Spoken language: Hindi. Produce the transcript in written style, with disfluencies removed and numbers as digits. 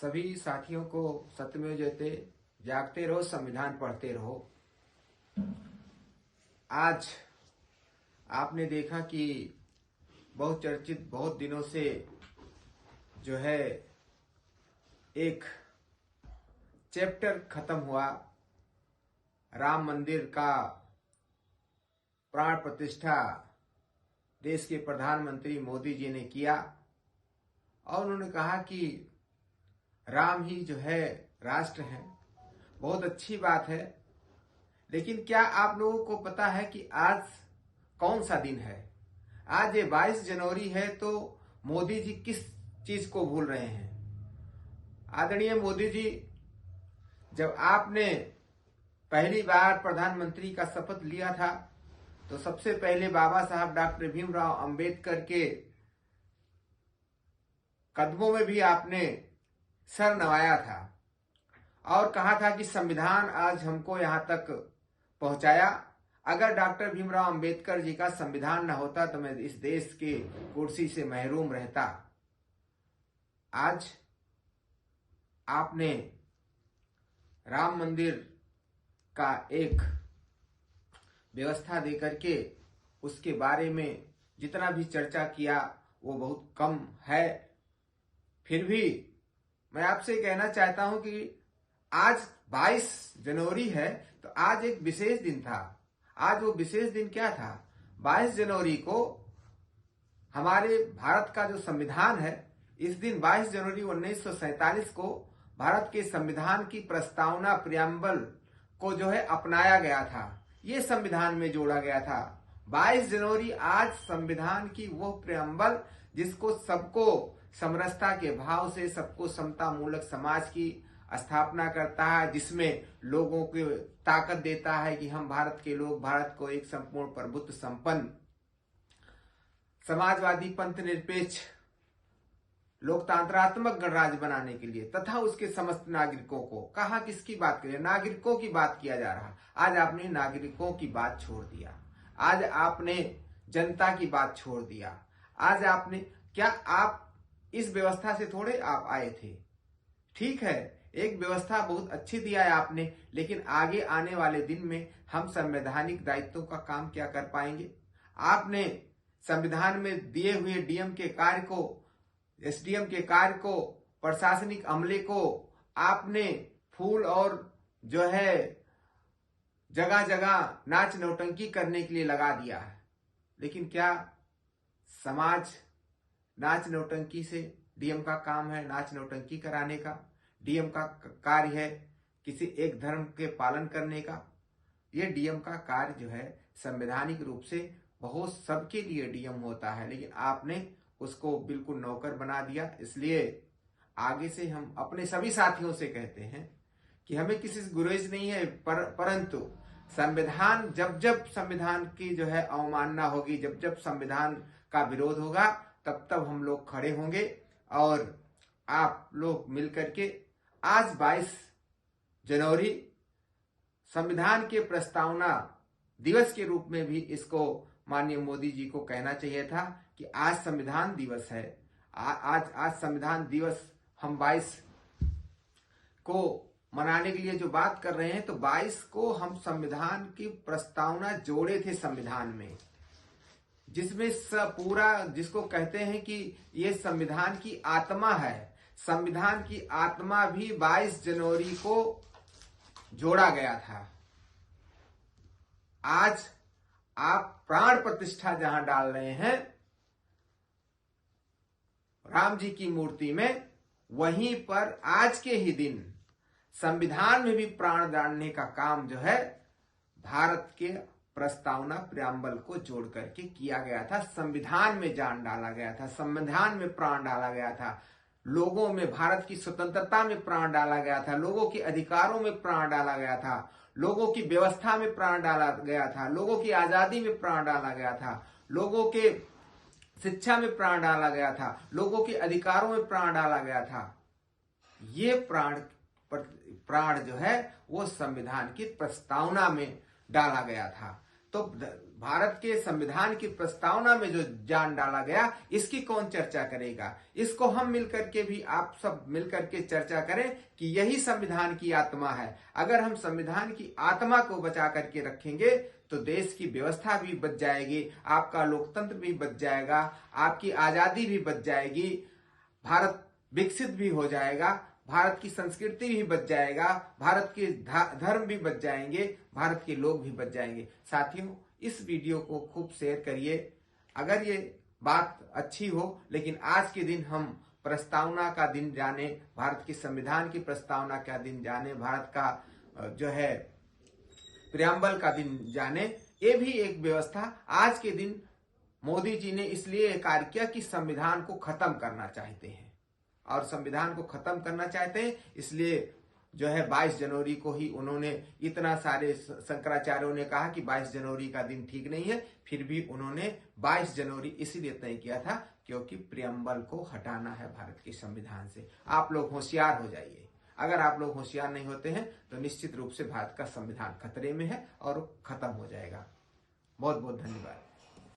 सभी साथियों को सत्यमेव जयते, जागते रहो, संविधान पढ़ते रहो। आज आपने देखा कि बहुत चर्चित, बहुत दिनों से जो है एक चैप्टर खत्म हुआ, राम मंदिर का प्राण प्रतिष्ठा देश के प्रधानमंत्री मोदी जी ने किया और उन्होंने कहा कि राम ही जो है राष्ट्र है। बहुत अच्छी बात है, लेकिन क्या आप लोगों को पता है कि आज कौन सा दिन है? आज ये 22 जनवरी है, तो मोदी जी किस चीज को भूल रहे हैं? आदरणीय मोदी जी, जब आपने पहली बार प्रधानमंत्री का शपथ लिया था तो सबसे पहले बाबा साहब डॉक्टर भीमराव अंबेडकर के कदमों में भी आपने सर नवाया था और कहा था कि संविधान आज हमको यहां तक पहुंचाया। अगर डॉक्टर भीमराव अंबेडकर जी का संविधान न होता तो मैं इस देश के कुर्सी से महरूम रहता। आज आपने राम मंदिर का एक व्यवस्था देकर के उसके बारे में जितना भी चर्चा किया वो बहुत कम है। फिर भी मैं आपसे कहना चाहता हूं कि आज 22 जनवरी है, तो आज एक विशेष दिन था। आज वो विशेष दिन क्या था? 22 जनवरी को हमारे भारत का जो संविधान है, इस दिन 22 जनवरी 1947 को भारत के संविधान की प्रस्तावना प्रियम्बल को जो है अपनाया गया था, ये संविधान में जोड़ा गया था। 22 जनवरी आज संविधान की वो प्रियम्बल जिसको सबको समरसता के भाव से, सबको समता मूलक समाज की स्थापना करता है, जिसमें लोगों को ताकत देता है कि हम भारत के लोग भारत को एक संपूर्ण प्रभुत्व संपन्न समाजवादी पंथ निरपेक्ष लोकतंत्रात्मक गणराज्य बनाने के लिए तथा उसके समस्त नागरिकों को, कहा किसकी बात करें? नागरिकों की बात किया जा रहा। आज आपने नागरिकों की बात छोड़ दिया, आज आपने जनता की बात छोड़ दिया। आज आपने क्या, आप इस व्यवस्था से थोड़े आप आए थे? ठीक है, एक व्यवस्था बहुत अच्छी दिया है आपने, लेकिन आगे आने वाले दिन में हम संवैधानिक दायित्वों का काम क्या कर पाएंगे? आपने संविधान में दिए हुए डीएम के कार्य को, एसडीएम के कार्य को, प्रशासनिक अमले को आपने फूल और जो है जगह जगह नाच नौटंकी करने के लिए लगा दिया है। लेकिन क्या समाज नाच नौटंकी से, डीएम का काम है नाच नौटंकी कराने का, डीएम का कार्य है किसी एक धर्म के पालन करने का? ये डीएम का कार्य जो है संवैधानिक रूप से बहुत सबके लिए डीएम होता है, लेकिन आपने उसको बिल्कुल नौकर बना दिया। इसलिए आगे से हम अपने सभी साथियों से कहते हैं कि हमें किसी से गुरेज नहीं है, परंतु संविधान, जब जब संविधान की जो है अवमानना होगी, जब जब संविधान का विरोध होगा, तब तब हम लोग खड़े होंगे और आप लोग मिलकर के आज 22 जनवरी संविधान के प्रस्तावना दिवस के रूप में भी इसको माननीय मोदी जी को कहना चाहिए था कि आज संविधान दिवस है। आज संविधान दिवस हम 22 को मनाने के लिए जो बात कर रहे हैं, तो 22 को हम संविधान की प्रस्तावना जोड़े थे संविधान में, जिसमें पूरा, जिसको कहते हैं कि ये संविधान की आत्मा है। संविधान की आत्मा भी 22 जनवरी को जोड़ा गया था। आज आप प्राण प्रतिष्ठा जहां डाल रहे हैं राम जी की मूर्ति में, वहीं पर आज के ही दिन संविधान में भी प्राण डालने का काम जो है भारत के प्रस्तावना प्रियम्बल को जोड़ करके किया गया था। संविधान में जान डाला गया था, संविधान में प्राण डाला गया था, लोगों में भारत की स्वतंत्रता में प्राण डाला गया था, लोगों के अधिकारों में प्राण डाला गया था, लोगों की व्यवस्था में प्राण डाला गया था, लोगों की आजादी में प्राण डाला गया था, लोगों के शिक्षा में प्राण डाला गया था, लोगों के अधिकारों में प्राण डाला गया था। ये प्राण जो है वो संविधान की प्रस्तावना में डाला गया था। तो भारत के संविधान की प्रस्तावना में जो जान डाला गया, इसकी कौन चर्चा करेगा? इसको हम मिलकर के भी, आप सब मिलकर के चर्चा करें कि यही संविधान की आत्मा है। अगर हम संविधान की आत्मा को बचा करके रखेंगे तो देश की व्यवस्था भी बच जाएगी, आपका लोकतंत्र भी बच जाएगा, आपकी आजादी भी बच जाएगी, भारत विकसित भी हो जाएगा, भारत की संस्कृति भी बच जाएगा, भारत के धर्म भी बच जाएंगे, भारत के लोग भी बच जाएंगे। साथियों, इस वीडियो को खूब शेयर करिए। अगर ये बात अच्छी हो, लेकिन आज के दिन हम प्रस्तावना का दिन जाने, भारत के संविधान की प्रस्तावना का दिन जाने, भारत का जो है प्रियम्बल का दिन जाने, ये भी एक व्यवस्था आज के दिन मोदी जी ने इसलिए कार्य किया कि संविधान को खत्म करना चाहते हैं, और संविधान को खत्म करना चाहते हैं इसलिए जो है 22 जनवरी को ही उन्होंने, इतना सारे शंकराचार्यों ने कहा कि 22 जनवरी का दिन ठीक नहीं है, फिर भी उन्होंने 22 जनवरी इसीलिए तय किया था क्योंकि प्रियम्बल को हटाना है भारत के संविधान से। आप लोग होशियार हो जाइए। अगर आप लोग होशियार नहीं होते हैं तो निश्चित रूप से भारत का संविधान खतरे में है और खत्म हो जाएगा। बहुत बहुत धन्यवाद।